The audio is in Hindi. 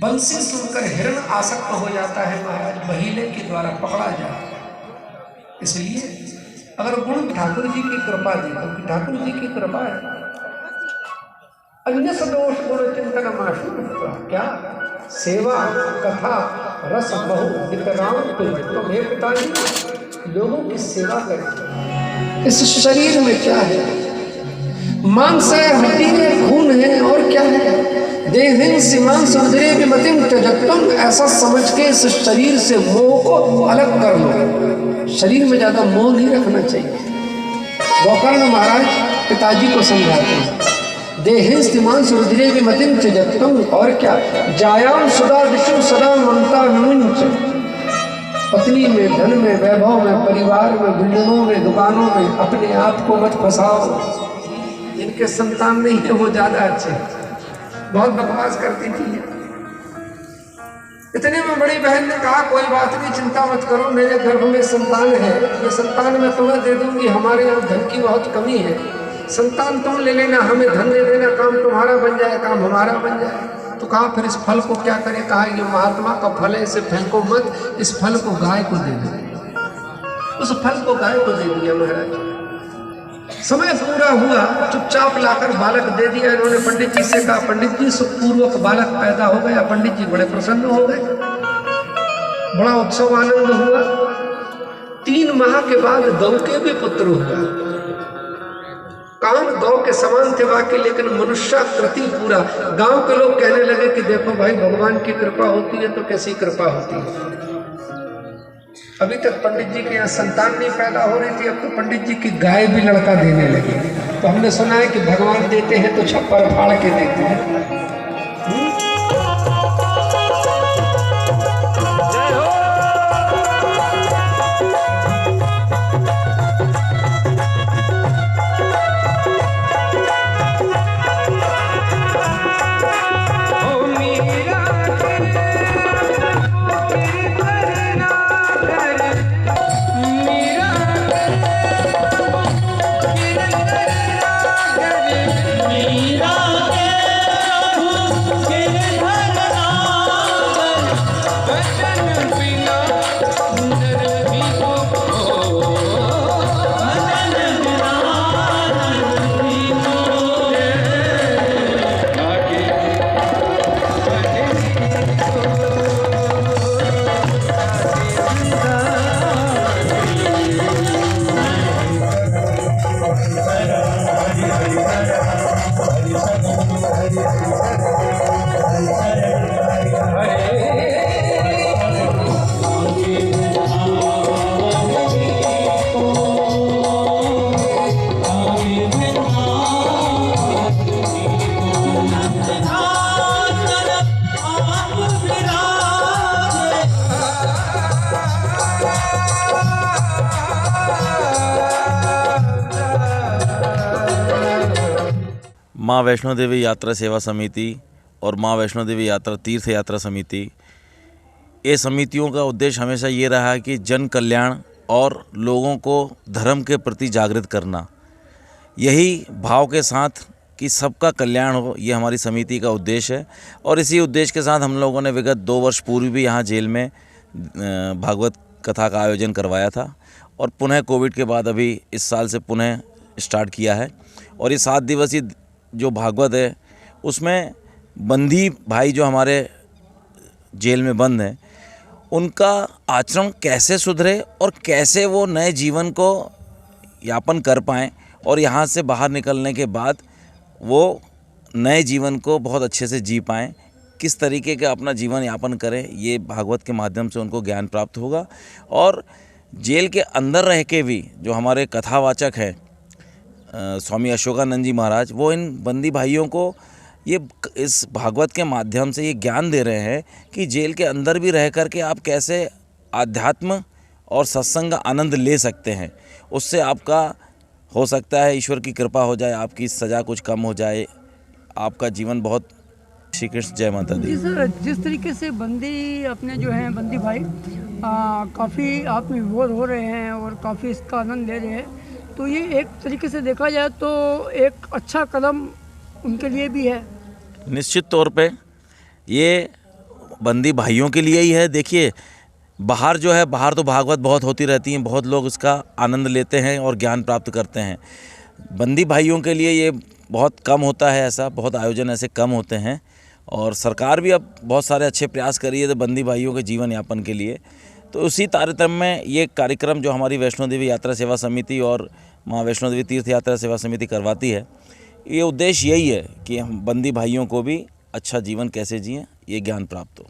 बंसी सुनकर हिरण आसक्त हो जाता है महाराज, बहीले के द्वारा पकड़ा जाता है। इसलिए अगर गुण ठाकुर जी की कृपा दी, क्योंकि ठाकुर जी की कृपा है। अन्य सदोष गुण चिंतन माशु, क्या सेवा कथा रस बहु वितराम तो हे पिताजी लोगों की सेवा करें। इस शरीर में क्या है? मांस है, हड्डी है, खून है, और क्या है? देहिन सीमान समुद्रे विमतिम त्यजत्वम, ऐसा समझ के इस शरीर से मोह को अलग कर लो। शरीर में ज्यादा मोह नहीं रखना चाहिए। गोकर्ण महाराज पिताजी को समझाते हैं, देहिन सीमान समुद्रे विमतिम त्यजत्वम, और क्या? जायाम सदा दिशु सदा ममता विमुंच, पत्नी में, धन में, वैभव में, परिवार में, बिल्डिंगों में, दुकानों में अपने आप को मत फंसाओ। इनके संतान नहीं है वो ज्यादा अच्छे, बहुत बकवास करती थी। इतने में बड़ी बहन ने कहा कोई बात नहीं, चिंता मत करो, मेरे गर्भ में संतान है, ये संतान मैं तुम्हें दे दूंगी, हमारे यहाँ धन की बहुत कमी है, संतान तुम ले लेना, हमें धन दे देना, काम तुम्हारा बन जाए, काम हमारा बन जाए। तो कहा फिर इस फल को क्या करें? कहा ये महात्मा का फल है, इसे फेंको मत, इस फल को गाय को दे दो। उस फल को गाय को दे दिया महाराज। समय पूरा हुआ, चुपचाप लाकर बालक दे दिया। इन्होंने पंडित जी से कहा, पंडित जी सुखपूर्वक बालक पैदा हो गया। पंडित जी बड़े प्रसन्न हो गए, बड़ा उत्सव आनंद हुआ। 3 माह के बाद गौ के भी पुत्र हुआ। काम गौ के समान थे बाकी, लेकिन मनुष्याकृति पूरा। गांव के लोग कहने लगे कि देखो भाई, भगवान की कृपा होती है तो कैसी कृपा होती है। अभी तक पंडित जी के यहाँ संतान नहीं पैदा हो रही थी, अब तो पंडित जी की गाय भी लड़का देने लगी। तो हमने सुना है कि भगवान देते हैं तो छप्पर फाड़ के देते हैं। माँ वैष्णो देवी यात्रा सेवा समिति और माँ वैष्णो देवी यात्रा तीर्थ यात्रा समिति, ये समितियों का उद्देश्य हमेशा ये रहा है कि जन कल्याण और लोगों को धर्म के प्रति जागृत करना। यही भाव के साथ कि सबका कल्याण हो, ये हमारी समिति का उद्देश्य है। और इसी उद्देश्य के साथ हम लोगों ने विगत 2 वर्ष पूर्व भी यहाँ जेल में भागवत कथा का आयोजन करवाया था, और पुनः कोविड के बाद अभी इस साल से पुनः स्टार्ट किया है। और ये 7 दिवसीय जो भागवत है, उसमें बंदी भाई जो हमारे जेल में बंद हैं, उनका आचरण कैसे सुधरे और कैसे वो नए जीवन को यापन कर पाएँ, और यहाँ से बाहर निकलने के बाद वो नए जीवन को बहुत अच्छे से जी पाएँ, किस तरीके का अपना जीवन यापन करें, ये भागवत के माध्यम से उनको ज्ञान प्राप्त होगा। और जेल के अंदर रह के भी जो हमारे कथावाचक हैं स्वामी अशोकानंद जी महाराज, वो इन बंदी भाइयों को ये इस भागवत के माध्यम से ये ज्ञान दे रहे हैं कि जेल के अंदर भी रह कर के आप कैसे आध्यात्म और सत्संग का आनंद ले सकते हैं। उससे आपका हो सकता है ईश्वर की कृपा हो जाए, आपकी सज़ा कुछ कम हो जाए, आपका जीवन बहुत। श्री कृष्ण, जय माता दी। जी सर, जिस तरीके से बंदी अपने जो हैं बंदी भाई काफ़ी आत्मविभोर हो रहे हैं और काफ़ी इसका आनंद ले रहे हैं, तो ये एक तरीके से देखा जाए तो एक अच्छा कदम उनके लिए भी है। निश्चित तौर पे ये बंदी भाइयों के लिए ही है। देखिए बाहर जो है, बाहर तो भागवत बहुत होती रहती हैं, बहुत लोग इसका आनंद लेते हैं और ज्ञान प्राप्त करते हैं। बंदी भाइयों के लिए ये बहुत कम होता है, ऐसा बहुत आयोजन ऐसे कम होते हैं। और सरकार भी अब बहुत सारे अच्छे प्रयास कर रही है तो बंदी भाइयों के जीवन यापन के लिए। तो उसी तारतम्य में ये कार्यक्रम जो हमारी वैष्णो देवी यात्रा सेवा समिति और माँ वैष्णो देवी तीर्थ यात्रा सेवा समिति करवाती है, ये उद्देश्य यही है कि हम बंदी भाइयों को भी अच्छा जीवन कैसे जिएं, ये ज्ञान प्राप्त हो।